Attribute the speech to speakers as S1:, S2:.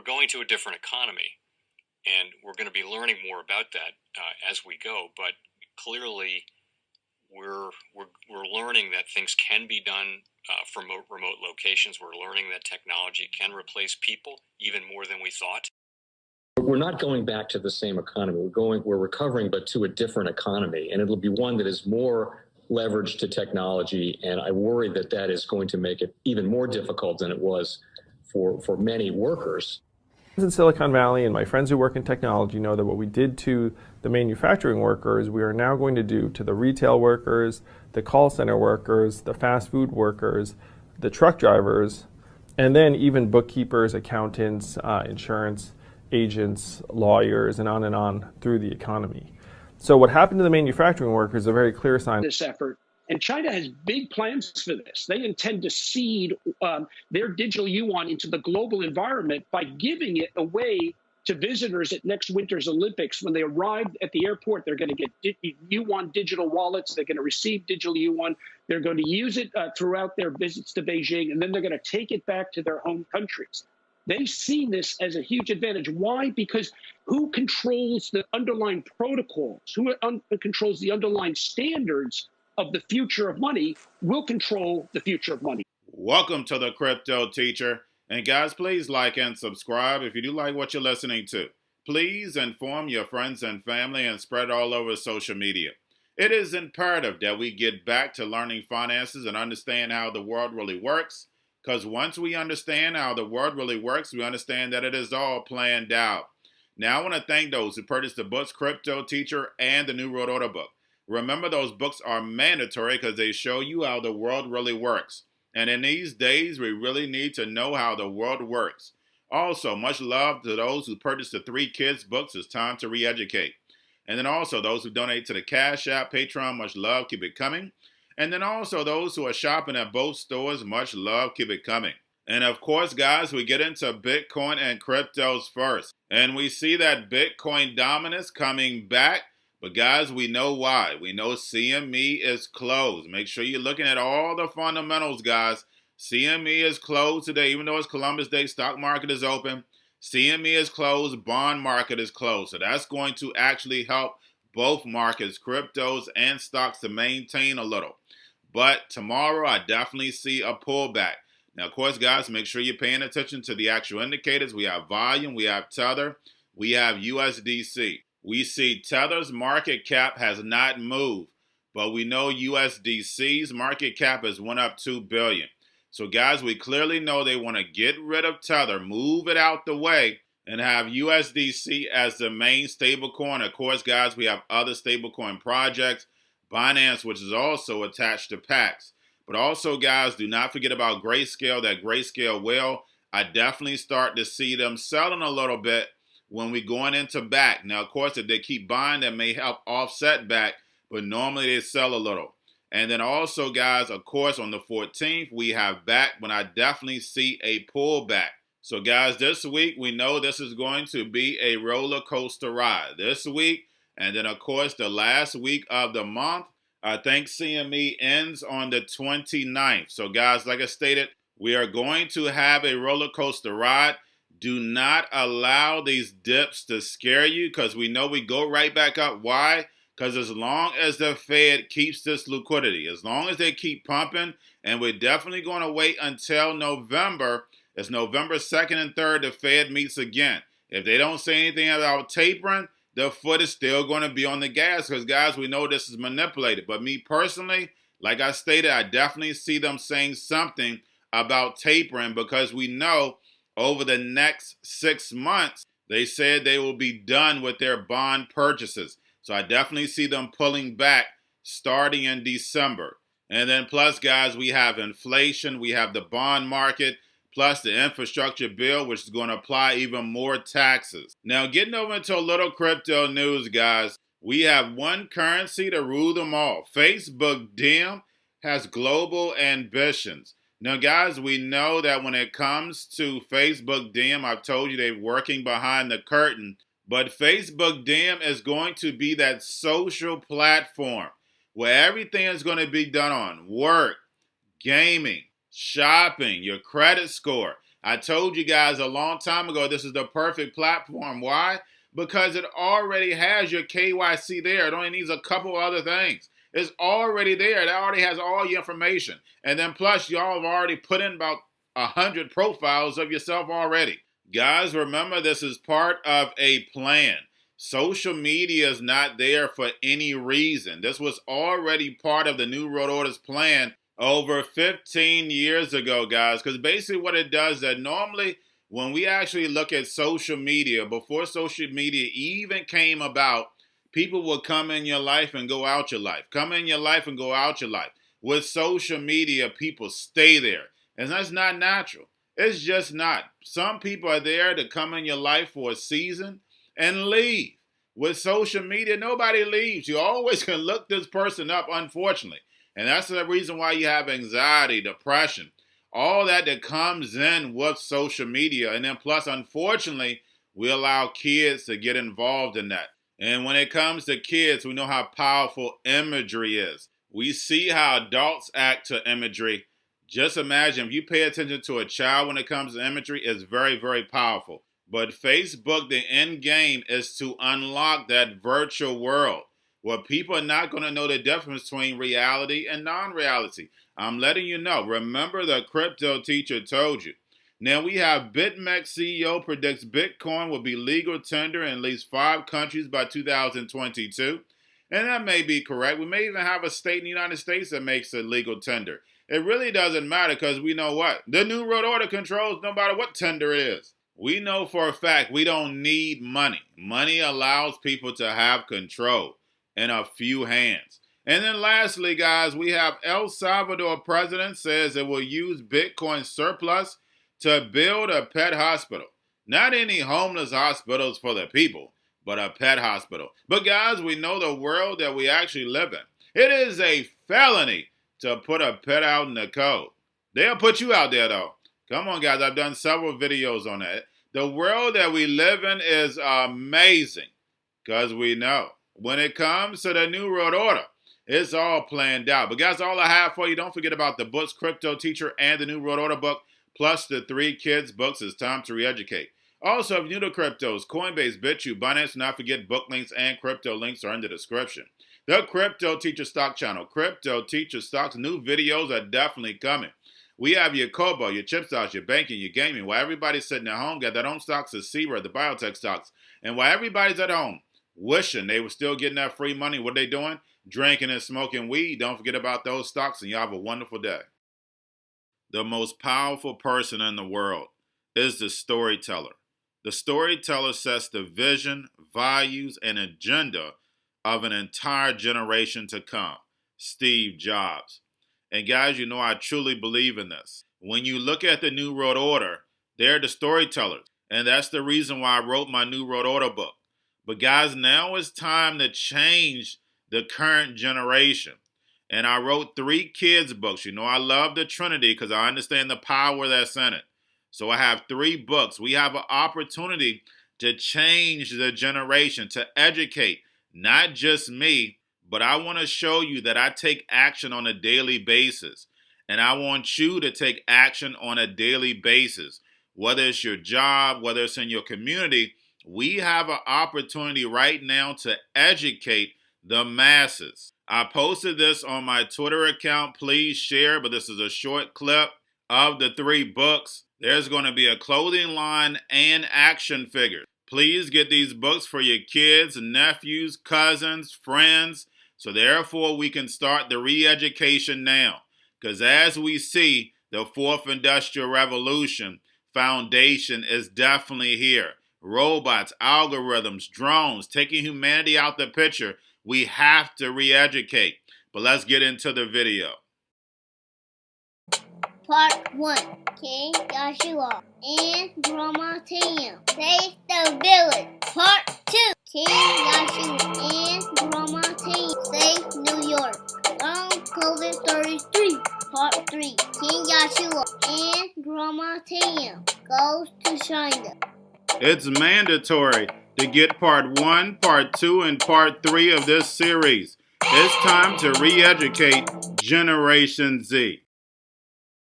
S1: we're going to a different economy, and we're going to be learning more about that as we go. But clearly, we're learning that things can be done from remote locations. We're learning that technology can replace people even more than we thought.
S2: We're not going back to the same economy. We're recovering, but to a different economy, and it'll be one that is more leveraged to technology. And I worry that that is going to make it even more difficult than it was for many workers.
S3: In Silicon Valley, and my friends who work in technology know that what we did to the manufacturing workers, we are now going to do to the retail workers, the call center workers, the fast food workers, the truck drivers, and then even bookkeepers, accountants, insurance agents, lawyers, and on through the economy. So what happened to the manufacturing workers is a very clear sign.
S4: This effort. And China has big plans for this. They intend to seed their digital yuan into the global environment by giving it away to visitors at next winter's Olympics. When they arrive at the airport, they're going to get yuan digital wallets. They're going to receive digital yuan. They're going to use it throughout their visits to Beijing, and then they're going to take it back to their home countries. They see this as a huge advantage. Why? Because who controls the underlying protocols, who controls the underlying standards of the future of money will control the future of money.
S5: Welcome to the Crypto Teacher. And guys, please like and subscribe if you do like what you're listening to. Please inform your friends and family and spread all over social media. It is imperative that we get back to learning finances and understand how the world really works. Because once we understand how the world really works, we understand that it is all planned out. Now, I want to thank those who purchased the books Crypto Teacher and the New World Order book. Remember, those books are mandatory because they show you how the world really works. And in these days, we really need to know how the world works. Also, much love to those who purchased the 3 Kids books. It's time to re-educate. And then also those who donate to the Cash App, Patreon, much love, keep it coming. And then also those who are shopping at both stores, much love, keep it coming. And of course, guys, we get into Bitcoin and cryptos first. And we see that Bitcoin dominance coming back. But guys, we know why. We know CME is closed. Make sure you're looking at all the fundamentals, guys. CME is closed today, even though it's Columbus Day, stock market is open. CME is closed, bond market is closed. So that's going to actually help both markets, cryptos and stocks, to maintain a little. But tomorrow, I definitely see a pullback. Now, of course, guys, make sure you're paying attention to the actual indicators. We have volume, we have Tether, we have USDC. We see Tether's market cap has not moved, but we know USDC's market cap has went up $2 billion. So, guys, we clearly know they want to get rid of Tether, move it out the way, and have USDC as the main stablecoin. Of course, guys, we have other stablecoin projects. Binance, which is also attached to Pax. But also, guys, do not forget about Grayscale, that Grayscale will. I definitely start to see them selling a little bit when we're going into back. Now, of course, if they keep buying, that may help offset back, but normally they sell a little. And then also, guys, of course, on the 14th, we have back when I definitely see a pullback. So, guys, this week, we know this is going to be a roller coaster ride. This week, and then, of course, the last week of the month, I think CME ends on the 29th. So, guys, like I stated, we are going to have a roller coaster ride. Do not allow these dips to scare you because we know we go right back up. Why? Because as long as the Fed keeps this liquidity, as long as they keep pumping, and we're definitely going to wait until November. It's November 2nd and 3rd, the Fed meets again. If they don't say anything about tapering, the foot is still going to be on the gas because, guys, we know this is manipulated. But me personally, like I stated, I definitely see them saying something about tapering because we know over the next 6 months, they said they will be done with their bond purchases. So I definitely see them pulling back starting in December. And then plus, guys, we have inflation, we have the bond market, plus the infrastructure bill, which is going to apply even more taxes. Now, getting over into a little crypto news, guys, we have one currency to rule them all. Facebook Diem has global ambitions. Now, guys, we know that when it comes to Facebook Diem, I've told you they're working behind the curtain, but Facebook Diem is going to be that social platform where everything is going to be done on work, gaming, shopping, your credit score. I told you guys a long time ago this is the perfect platform. Why? Because it already has your KYC there. It only needs a couple other things. It's already there. It already has all your information. And then plus, y'all have already put in about 100 profiles of yourself already. Guys, remember this is part of a plan. Social media is not there for any reason. This was already part of the New World Order's plan over 15 years ago, guys. Because basically what it does is that normally when we actually look at social media, before social media even came about, people would come in your life and go out your life. Come in your life and go out your life. With social media, people stay there. And that's not natural. It's just not. Some people are there to come in your life for a season and leave. With social media, nobody leaves. You always can look this person up, unfortunately. And that's the reason why you have anxiety, depression, all that comes in with social media. And then plus, unfortunately, we allow kids to get involved in that. And when it comes to kids, we know how powerful imagery is. We see how adults act to imagery. Just imagine if you pay attention to a child when it comes to imagery, it's very, very powerful. But Facebook, the end game is to unlock that virtual world where people are not going to know the difference between reality and non-reality. I'm letting you know. Remember, the crypto teacher told you. Now we have BitMEX CEO predicts Bitcoin will be legal tender in at least 5 countries by 2022. And that may be correct. We may even have a state in the United States that makes it legal tender. It really doesn't matter because we know what? The New World Order controls no matter what tender it is. We know for a fact we don't need money. Money allows people to have control in a few hands. And then lastly, guys, we have El Salvador president says it will use Bitcoin surplus to build a pet hospital. Not any homeless hospitals for the people, but a pet hospital. But guys, we know the world that we actually live in. It is a felony to put a pet out in the cold. They'll put you out there though. Come on, guys. I've done several videos on that. The world that we live in is amazing because we know when it comes to the New World Order, it's all planned out. But guys, all I have for you, don't forget about the books, Crypto Teacher and the New World Order book, plus the 3 kids books. It's time to re-educate. Also, if you're new to cryptos, Coinbase, BitChute, Binance, do not forget book links and crypto links are in the description. The Crypto Teacher Stock channel, Crypto Teacher Stocks, new videos are definitely coming. We have your Kobo, your chip stocks, your banking, your gaming. While everybody's sitting at home, got their own stocks, the Seabird, the biotech stocks. And while everybody's at home wishing they were still getting that free money, what are they doing? Drinking and smoking weed. Don't forget about those stocks, and y'all have a wonderful day. The most powerful person in the world is the storyteller. The storyteller sets the vision, values, and agenda of an entire generation to come. Steve Jobs. And guys, you know I truly believe in this. When you look at the New World Order, they're the storytellers. And that's the reason why I wrote my New World Order book. But guys, now it's time to change the current generation. And I wrote 3 kids books. You know I love the Trinity because I understand the power that's in it. So I have 3 books. We have an opportunity to change the generation, to educate, not just me, but I want to show you that I take action on a daily basis. And I want you to take action on a daily basis. Whether it's your job, whether it's in your community, we have an opportunity right now to educate the masses. I posted this on my Twitter account. Please share, but this is a short clip of the 3 books. There's going to be a clothing line and action figures. Please get these books for your kids, nephews, cousins, friends, so therefore we can start the re-education now. Because as we see, the 4th Industrial Revolution foundation is definitely here. Robots, algorithms, drones, taking humanity out the picture. We have to re-educate. But let's get into the video.
S6: Part 1. King Joshua and Grandma Tam save the village. Part 2. King Joshua and Grandma Tam save New York from COVID Stories 3. Part 3. King Joshua and Grandma Tam goes to China.
S5: It's mandatory to get part 1, part 2, and part 3 of this series. It's time to re-educate Generation Z.